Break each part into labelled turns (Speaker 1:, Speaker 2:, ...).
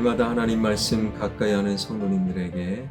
Speaker 1: 날마다 하나님 말씀 가까이 하는 성도님들에게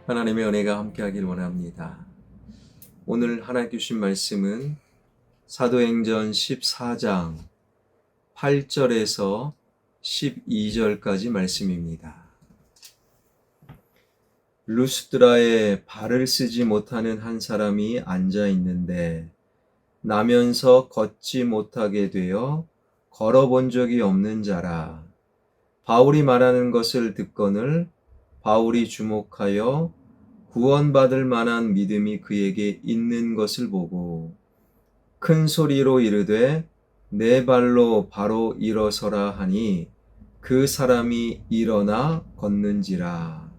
Speaker 1: 하나님의 은혜가 함께하길 원합니다. 오늘 하나님 주신 말씀은 사도행전 14장 8절에서 12절까지 말씀입니다. 루스드라에 발을 쓰지 못하는 한 사람이 앉아 있는데 나면서 걷지 못하게 되어 걸어본 적이 없는 자라. 바울이 말하는 것을 듣거늘 바울이 주목하여 구원받을 만한 믿음이 그에게 있는 것을 보고 큰 소리로 이르되 내 발로 바로 일어서라 하니 그 사람이 일어나 걷는지라.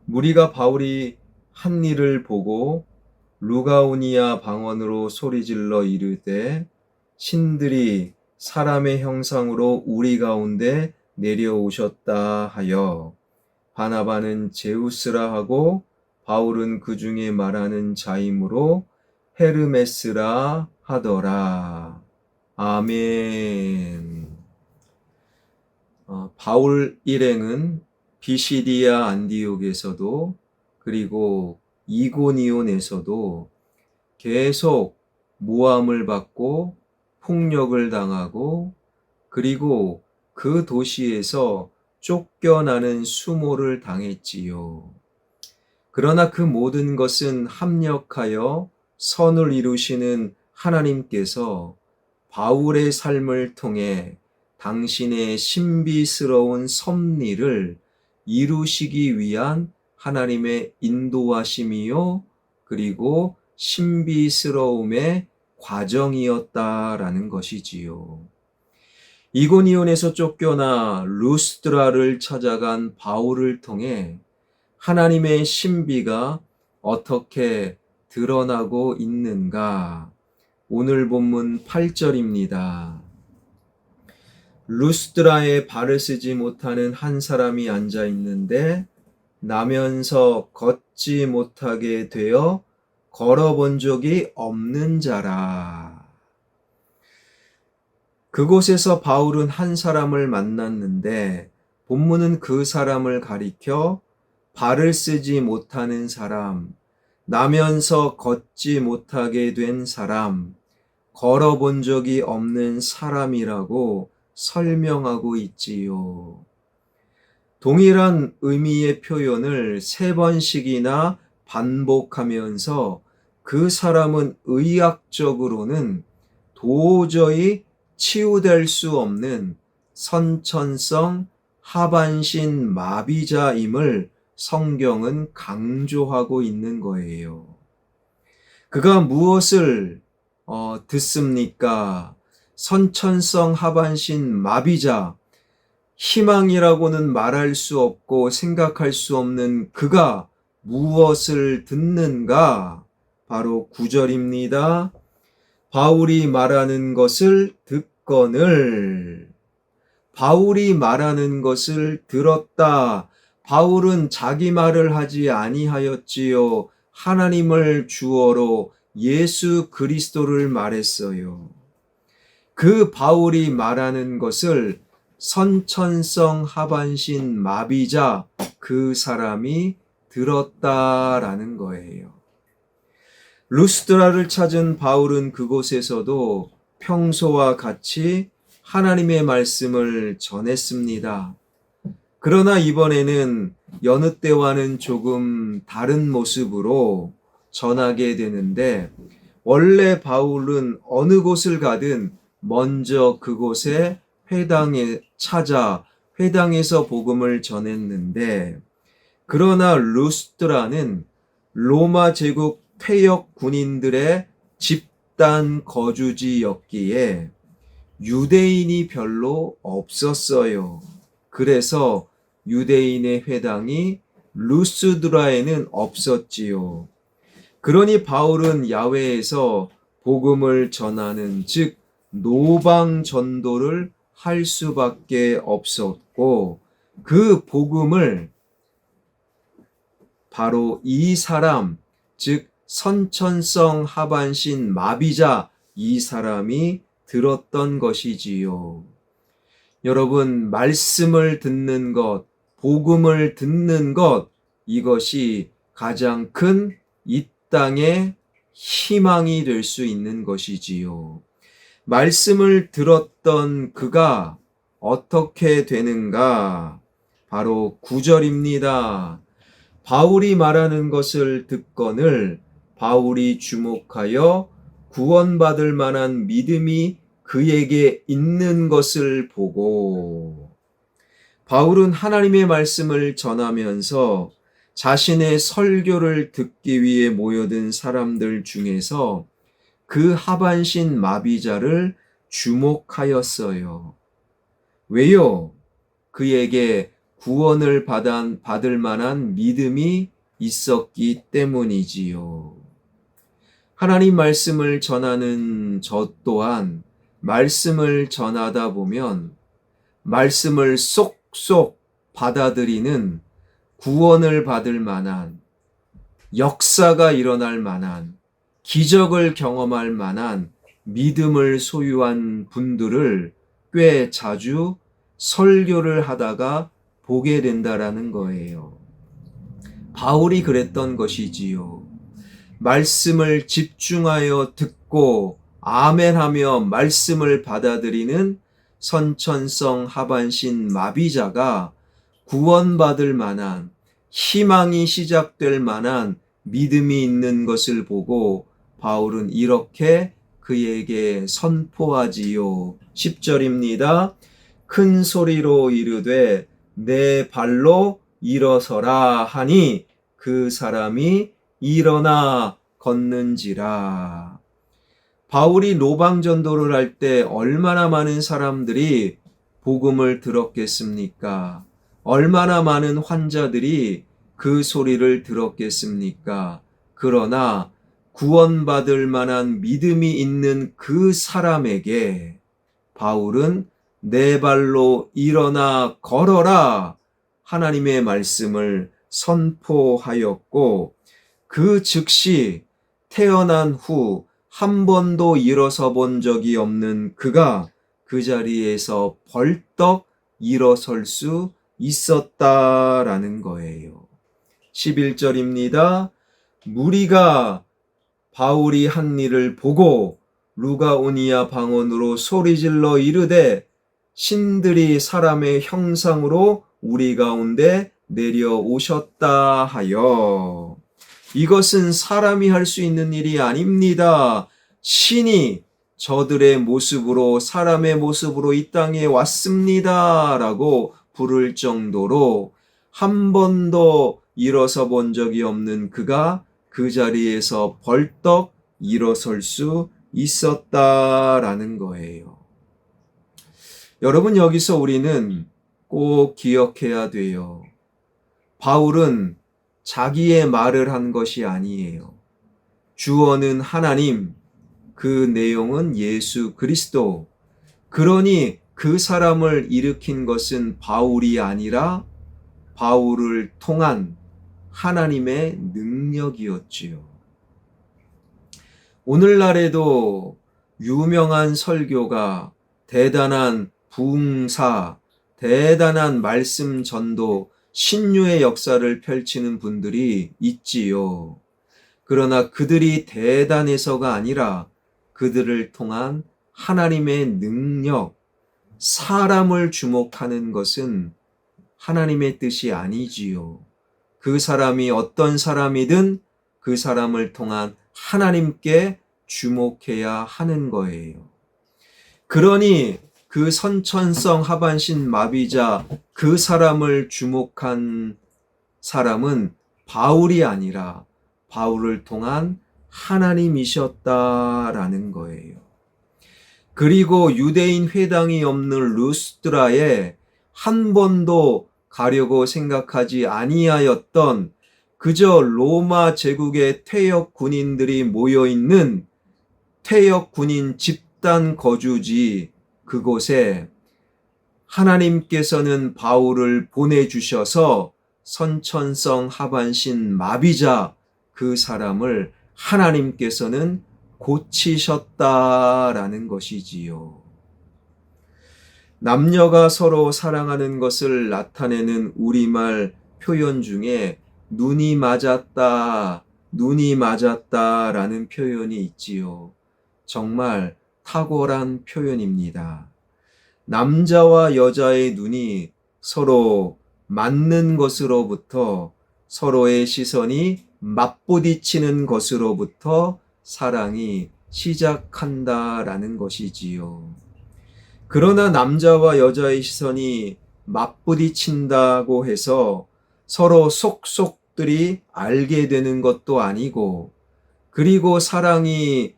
Speaker 1: 무리가 바울이 한 일을 보고 루가오니아 방언으로 소리질러 이르되 신들이 사람의 형상으로 우리 가운데 내려오셨다 하여 바나바는 제우스라 하고 바울은 그 중에 말하는 자이므로 헤르메스라 하더라. 아멘. 바울 일행은 비시디아 안디옥에서도 그리고 이고니온에서도 계속 모함을 받고 폭력을 당하고 그리고 그 도시에서 쫓겨나는 수모를 당했지요. 그러나 그 모든 것은 합력하여 선을 이루시는 하나님께서 바울의 삶을 통해 당신의 신비스러운 섭리를 이루시기 위한 하나님의 인도하심이요, 그리고 신비스러움의 과정이었다라는 것이지요. 이고니온에서 쫓겨나 루스드라를 찾아간 바울을 통해 하나님의 신비가 어떻게 드러나고 있는가? 오늘 본문 8절입니다. 루스드라에 발을 쓰지 못하는 한 사람이 앉아 있는데 나면서 걷지 못하게 되어 걸어본 적이 없는 자라. 그곳에서 바울은 한 사람을 만났는데 본문은 그 사람을 가리켜 발을 쓰지 못하는 사람, 나면서 걷지 못하게 된 사람, 걸어본 적이 없는 사람이라고 설명하고 있지요. 동일한 의미의 표현을 3번씩이나 반복하면서 그 사람은 의학적으로는 도저히 치유될 수 없는 선천성 하반신 마비자임을 성경은 강조하고 있는 거예요. 그가 무엇을 듣습니까? 선천성 하반신 마비자, 희망이라고는 말할 수 없고 생각할 수 없는 그가 무엇을 듣는가? 바로 9절입니다. 바울이 말하는 것을 듣거늘. 바울이 말하는 것을 들었다. 바울은 자기 말을 하지 아니하였지요. 하나님을 주어로 예수 그리스도를 말했어요. 그 바울이 말하는 것을 선천성 하반신 마비자 그 사람이 들었다라는 거예요. 루스드라를 찾은 바울은 그곳에서도 평소와 같이 하나님의 말씀을 전했습니다. 그러나 이번에는 여느 때와는 조금 다른 모습으로 전하게 되는데, 원래 바울은 어느 곳을 가든 먼저 그곳에 회당에 찾아 회당에서 복음을 전했는데, 그러나 루스드라는 로마 제국 퇴역 군인들의 집단 거주지였기에 유대인이 별로 없었어요. 그래서 유대인의 회당이 루스드라에는 없었지요. 그러니 바울은 야외에서 복음을 전하는, 즉 노방 전도를 할 수밖에 없었고, 그 복음을 바로 이 사람, 즉 선천성 하반신 마비자 이 사람이 들었던 것이지요. 여러분, 말씀을 듣는 것, 복음을 듣는 것, 이것이 가장 큰 이 땅의 희망이 될 수 있는 것이지요. 말씀을 들었던 그가 어떻게 되는가? 바로 9절입니다. 바울이 말하는 것을 듣거늘 바울이 주목하여 구원받을 만한 믿음이 그에게 있는 것을 보고, 바울은 하나님의 말씀을 전하면서 자신의 설교를 듣기 위해 모여든 사람들 중에서 그 하반신 마비자를 주목하였어요. 왜요? 그에게 구원을 받을 만한 믿음이 있었기 때문이지요. 하나님 말씀을 전하는 저 또한 말씀을 전하다 보면 말씀을 쏙쏙 받아들이는, 구원을 받을 만한, 역사가 일어날 만한, 기적을 경험할 만한 믿음을 소유한 분들을 꽤 자주 설교를 하다가 보게 된다라는 거예요. 바울이 그랬던 것이지요. 말씀을 집중하여 듣고 아멘하며 말씀을 받아들이는 선천성 하반신 마비자가 구원받을 만한, 희망이 시작될 만한 믿음이 있는 것을 보고 바울은 이렇게 그에게 선포하지요. 10절입니다. 큰 소리로 이르되 내 발로 일어서라 하니 그 사람이 일어나 걷는지라. 바울이 노방전도를 할 때 얼마나 많은 사람들이 복음을 들었겠습니까? 얼마나 많은 환자들이 그 소리를 들었겠습니까? 그러나 구원받을 만한 믿음이 있는 그 사람에게 바울은 내 발로 일어나 걸어라 하나님의 말씀을 선포하였고, 그 즉시 태어난 후 한 번도 일어서 본 적이 없는 그가 그 자리에서 벌떡 일어설 수 있었다라는 거예요. 11절입니다. 무리가 바울이 한 일을 보고 루가오니아 방언으로 소리질러 이르되 신들이 사람의 형상으로 우리 가운데 내려오셨다 하여. 이것은 사람이 할 수 있는 일이 아닙니다. 신이 저들의 모습으로, 사람의 모습으로 이 땅에 왔습니다 라고 부를 정도로 한 번도 일어서 본 적이 없는 그가 그 자리에서 벌떡 일어설 수 있었다라는 거예요. 여러분, 여기서 우리는 꼭 기억해야 돼요. 바울은 자기의 말을 한 것이 아니에요. 주어는 하나님, 그 내용은 예수 그리스도. 그러니 그 사람을 일으킨 것은 바울이 아니라 바울을 통한 하나님의 능력이었지요. 오늘날에도 유명한 설교가, 대단한 부흥사, 대단한 말씀 전도, 신유의 역사를 펼치는 분들이 있지요. 그러나 그들이 대단해서가 아니라 그들을 통한 하나님의 능력, 사람을 주목하는 것은 하나님의 뜻이 아니지요. 그 사람이 어떤 사람이든 그 사람을 통한 하나님께 주목해야 하는 거예요. 그러니 그 선천성 하반신 마비자, 그 사람을 주목한 사람은 바울이 아니라 바울을 통한 하나님이셨다라는 거예요. 그리고 유대인 회당이 없는 루스드라에 한 번도 가려고 생각하지 아니하였던, 그저 로마 제국의 퇴역 군인들이 모여있는 퇴역 군인 집단 거주지, 그곳에 하나님께서는 바울을 보내주셔서 선천성 하반신 마비자, 그 사람을 하나님께서는 고치셨다라는 것이지요. 남녀가 서로 사랑하는 것을 나타내는 우리말 표현 중에 눈이 맞았다, 눈이 맞았다라는 표현이 있지요. 정말 탁월한 표현입니다. 남자와 여자의 눈이 서로 맞는 것으로부터, 서로의 시선이 맞부딪히는 것으로부터 사랑이 시작한다라는 것이지요. 그러나 남자와 여자의 시선이 맞부딪힌다고 해서 서로 속속들이 알게 되는 것도 아니고, 그리고 사랑이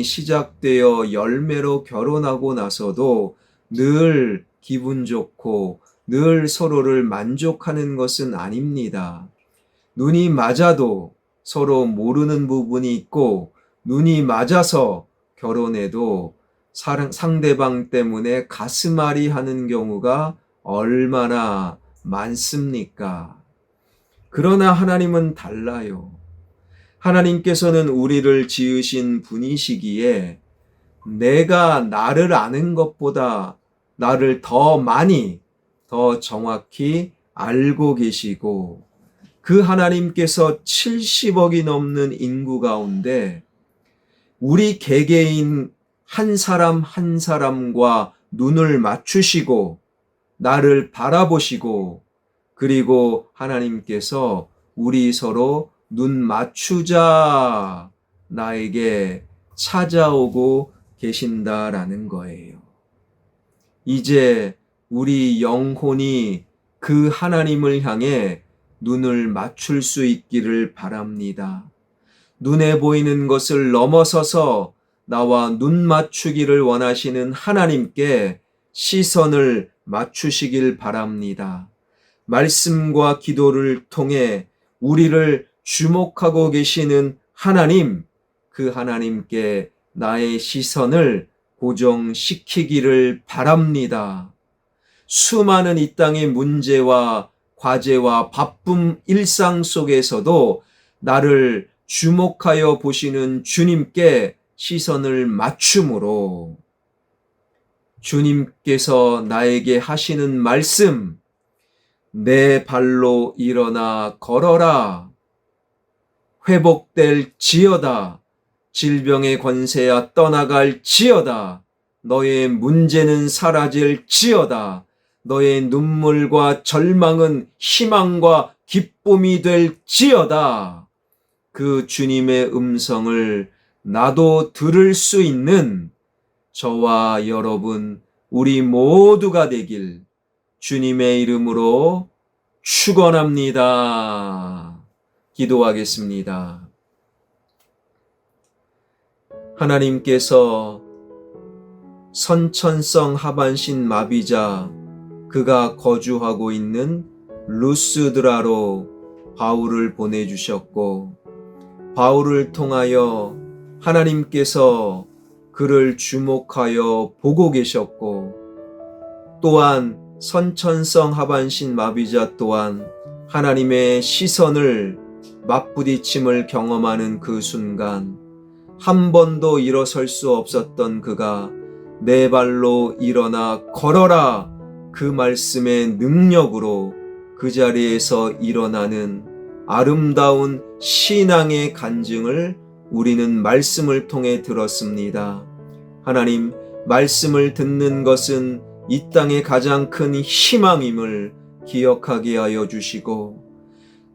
Speaker 1: 시작되어 열매로 결혼하고 나서도 늘 기분 좋고 늘 서로를 만족하는 것은 아닙니다. 눈이 맞아도 서로 모르는 부분이 있고, 눈이 맞아서 결혼해도 상대방 때문에 가슴앓이 하는 경우가 얼마나 많습니까? 그러나 하나님은 달라요. 하나님께서는 우리를 지으신 분이시기에 내가 나를 아는 것보다 나를 더 많이, 더 정확히 알고 계시고, 그 하나님께서 70억이 넘는 인구 가운데 우리 개개인 한 사람 한 사람과 눈을 맞추시고 나를 바라보시고, 그리고 하나님께서 우리 서로 눈 맞추자 나에게 찾아오고 계신다라는 거예요. 이제 우리 영혼이 그 하나님을 향해 눈을 맞출 수 있기를 바랍니다. 눈에 보이는 것을 넘어서서 나와 눈 맞추기를 원하시는 하나님께 시선을 맞추시길 바랍니다. 말씀과 기도를 통해 우리를 주목하고 계시는 하나님, 그 하나님께 나의 시선을 고정시키기를 바랍니다. 수많은 이 땅의 문제와 과제와 바쁜 일상 속에서도 나를 주목하여 보시는 주님께 시선을 맞춤으로 주님께서 나에게 하시는 말씀, 내 발로 일어나 걸어라. 회복될 지어다. 질병의 권세야 떠나갈 지어다. 너의 문제는 사라질 지어다. 너의 눈물과 절망은 희망과 기쁨이 될 지어다. 그 주님의 음성을 나도 들을 수 있는 저와 여러분, 우리 모두가 되길 주님의 이름으로 축원합니다. 기도하겠습니다. 하나님께서 선천성 하반신 마비자, 그가 거주하고 있는 루스드라로 바울을 보내주셨고, 바울을 통하여 하나님께서 그를 주목하여 보고 계셨고, 또한 선천성 하반신 마비자 또한 하나님의 시선을 맞부딪힘을 경험하는 그 순간 한 번도 일어설 수 없었던 그가 내 발로 일어나 걸어라, 그 말씀의 능력으로 그 자리에서 일어나는 아름다운 신앙의 간증을 우리는 말씀을 통해 들었습니다. 하나님, 말씀을 듣는 것은 이 땅의 가장 큰 희망임을 기억하게 하여 주시고,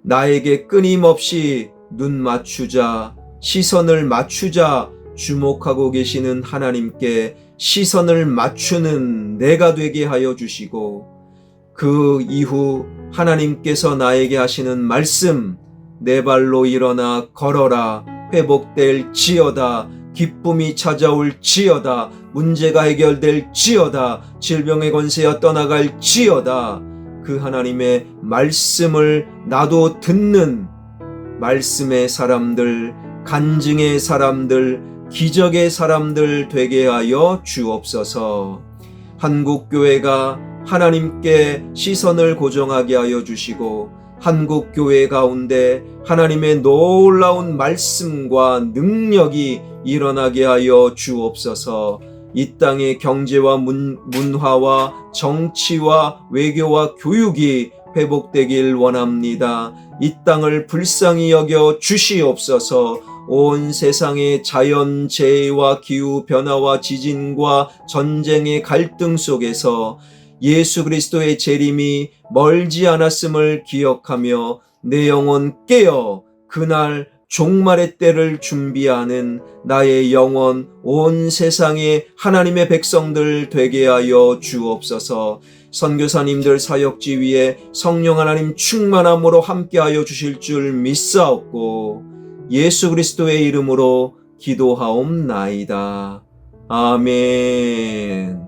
Speaker 1: 나에게 끊임없이 눈 맞추자, 시선을 맞추자 주목하고 계시는 하나님께 시선을 맞추는 내가 되게 하여 주시고, 그 이후 하나님께서 나에게 하시는 말씀, 내 발로 일어나 걸어라, 회복될 지어다, 기쁨이 찾아올 지어다, 문제가 해결될 지어다, 질병의 권세가 떠나갈 지어다, 그 하나님의 말씀을 나도 듣는 말씀의 사람들, 간증의 사람들, 기적의 사람들 되게 하여 주옵소서. 한국교회가 하나님께 시선을 고정하게 하여 주시고, 한국교회 가운데 하나님의 놀라운 말씀과 능력이 일어나게 하여 주옵소서. 이 땅의 경제와 문화와 정치와 외교와 교육이 회복되길 원합니다. 이 땅을 불쌍히 여겨 주시옵소서. 온 세상의 자연재해와 기후변화와 지진과 전쟁의 갈등 속에서 예수 그리스도의 재림이 멀지 않았음을 기억하며 내 영혼 깨어 그날 종말의 때를 준비하는 나의 영혼 온 세상의 하나님의 백성들 되게 하여 주옵소서. 선교사님들 사역지 위에 성령 하나님 충만함으로 함께하여 주실 줄 믿사옵고 예수 그리스도의 이름으로 기도하옵나이다. 아멘.